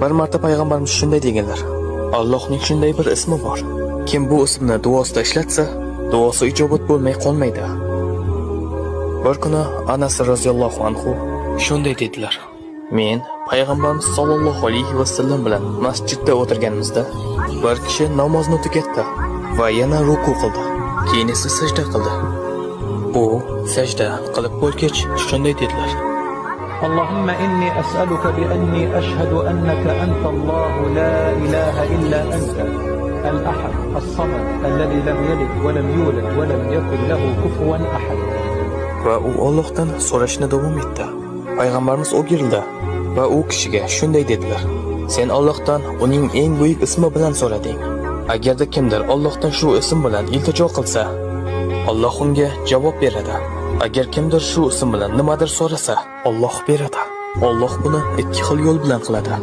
Bir marta payg'ambarimiz shunday deganlar: Allohning shunday bir ismi bor. Kim bu ismni duosida ishlatsa, duosi ijobat bo'lmay qolmaydi. Bir kuni Anas roziyallohu anhu shunday dedilar: Men payg'ambarimiz sollallohu alayhi vasallam bilan masjidda o'tirganimizda bir kishi namozni tugatdi va yana ruku qildi. Keyin esa sajda qildi. U sajda qilib bo'lgach shunday dedilar: اللهم إني أسألك بأني أشهد أنك أنت الله لا إله إلا أنت الأحد الصمد الذي لم يلد ولم يولد ولم يكن له كفوا أحد. Va u Allohdan so'rashni davom etdi. Payg'ambarimiz o'girildi va u kishiga shunday dedilar: Sen Allohdan uning eng buyuk ismi bilan so'rading. Agarda kimdir Allohdan shu ism bilan iltijo qilsa, Alloh unga javob beradi. Agar kimdir shu ism bilan nimadir so'rasa, Alloh beradi. Alloh buni ikki xil yo'l bilan qiladi.